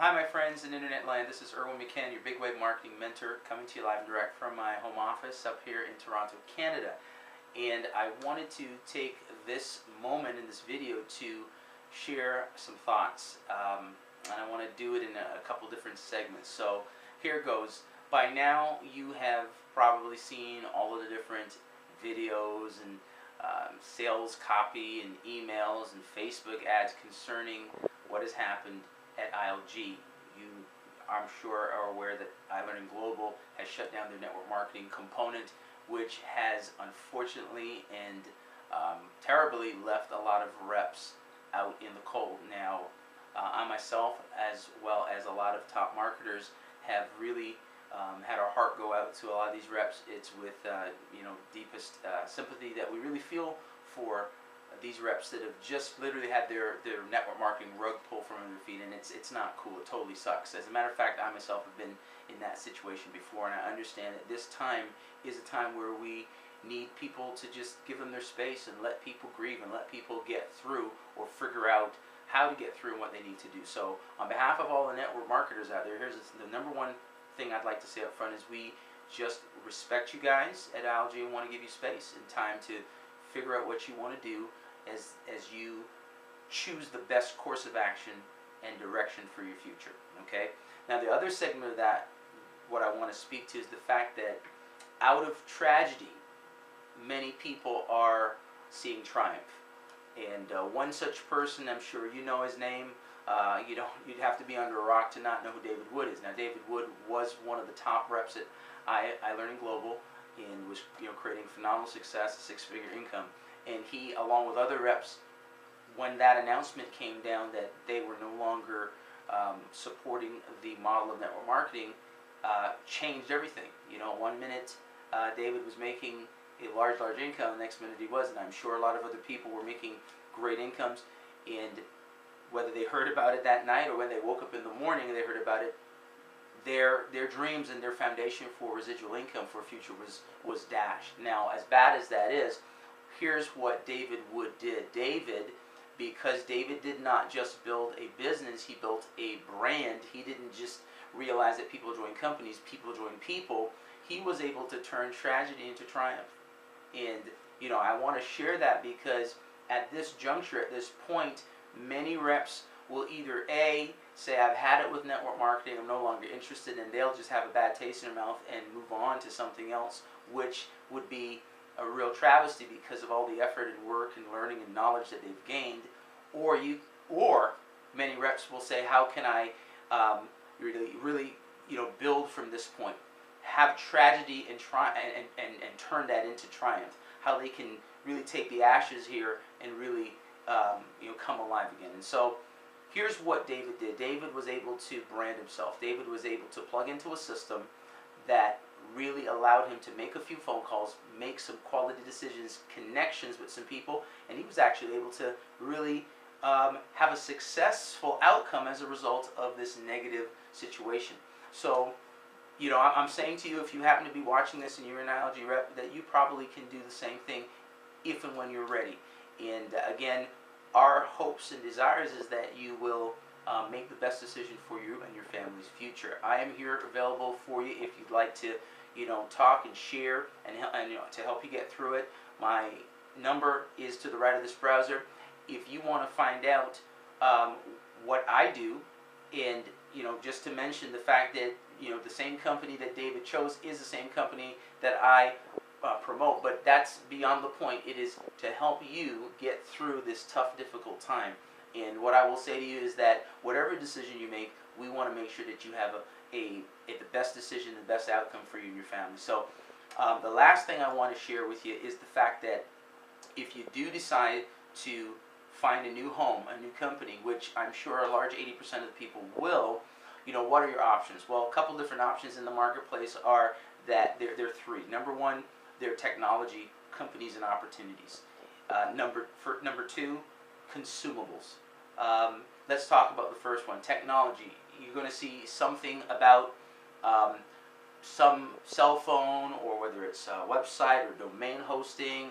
Hi my friends in internet land, this is Erwin Mcken, your big web marketing mentor, coming to you live and direct from my home office up here in Toronto, Canada. And I wanted to take this moment in this video to share some thoughts, and I want to do it in a couple different segments. So here it goes. By now you have probably seen all of the different videos and sales copy and emails and Facebook ads concerning what has happened at ILG. You, I'm sure, are aware that ILearningGlobal has shut down their network marketing component, which has unfortunately and terribly left a lot of reps out in the cold. Now, I myself, as well as a lot of top marketers, have really had our heart go out to a lot of these reps. It's with deepest sympathy that we really feel for these reps that have just literally had their network marketing rug pulled from under their feet, and it's not cool. It totally sucks. As a matter of fact, I myself have been in that situation before, and I understand that this time is a time where we need people to just give them their space and let people grieve and let people get through or figure out how to get through and what they need to do. So on behalf of all the network marketers out there, here's the number one thing I'd like to say up front is we just respect you guys at ILG and want to give you space and time to figure out what you want to do as you choose the best course of action and direction for your future. Okay? Now the other segment of that, what I want to speak to, is the fact that out of tragedy, many people are seeing triumph. And one such person, I'm sure you know his name. You'd have to be under a rock to not know who David Wood is. Now David Wood was one of the top reps at ILearningGlobal and was creating phenomenal success, a six-figure income. And he, along with other reps, when that announcement came down that they were no longer supporting the model of network marketing, changed everything. One minute David was making a large income, the next minute he wasn't. I'm sure a lot of other people were making great incomes, and whether they heard about it that night or when they woke up in the morning and they heard about it, their dreams and their foundation for residual income for future was dashed. Now, as bad as that is, here's what David Wood did. Because David did not just build a business, he built a brand. He didn't just realize that people join companies, people join people. He was able to turn tragedy into triumph. And, I want to share that because at this juncture, at this point, many reps will either A, say, I've had it with network marketing, I'm no longer interested, and they'll just have a bad taste in their mouth and move on to something else, which would be a real travesty because of all the effort and work and learning and knowledge that they've gained. Or many reps will say, how can I really build from this point, have tragedy and turn that into triumph, how they can really take the ashes here and really come alive again. And so here's what David did. David was able to brand himself. David was able to plug into a system that really allowed him to make a few phone calls, make some quality decisions, connections with some people, and he was actually able to really have a successful outcome as a result of this negative situation. So, I'm saying to you, if you happen to be watching this and you're an ILG rep, that you probably can do the same thing if and when you're ready. And again, our hopes and desires is that you will make the best decision for you and your family's future. I am here available for you if you'd like to talk and share and to help you get through it. My number is to the right of this browser. If you want to find out what I do, and just to mention the fact that the same company that David chose is the same company that I promote, but that's beyond the point. It is to help you get through this tough, difficult time. And what I will say to you is that whatever decision you make, we want to make sure that you have the best decision, the best outcome for you and your family. So the last thing I want to share with you is the fact that if you do decide to find a new home, a new company, which I'm sure a large 80% of the people will, what are your options? Well, a couple different options in the marketplace are that there are three. Number one, they're technology companies and opportunities. Number two, consumables. Let's talk about the first one, technology. You're going to see something about some cell phone, or whether it's a website or domain hosting,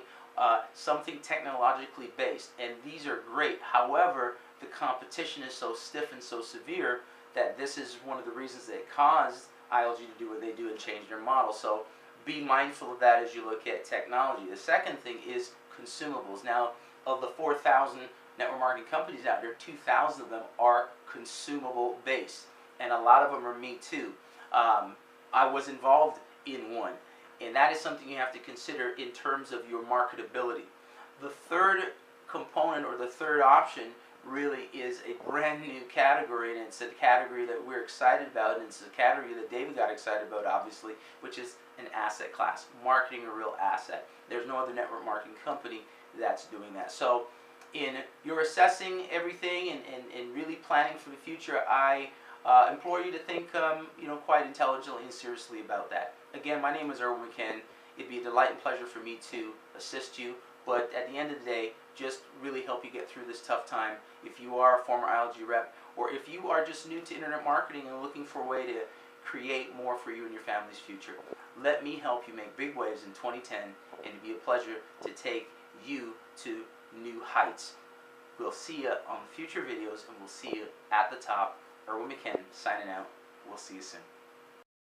something technologically based, and these are great. However, the competition is so stiff and so severe that this is one of the reasons that caused ILG to do what they do and change their model. So be mindful of that as you look at technology. The second thing is consumables. Now, of the 4,000 network marketing companies out there, 2,000 of them are consumable based, and a lot of them are me too. I was involved in one, and that is something you have to consider in terms of your marketability. The third component, or the third option, really is a brand new category, and it's a category that we're excited about, and it's a category that David got excited about, obviously, which is an asset class, marketing a real asset. There's no other network marketing company that's doing that. So in your assessing everything and really planning for the future, I implore you to think quite intelligently and seriously about that. Again, my name is Erwin Mcken. It'd be a delight and pleasure for me to assist you, but at the end of the day, just really help you get through this tough time. If you are a former ILG rep, or if you are just new to internet marketing and looking for a way to create more for you and your family's future, let me help you make big waves in 2010, and it'd be a pleasure to take you to new heights. We'll see you on future videos, and we'll see you at the top. Erwin Mcken signing out. We'll see you soon.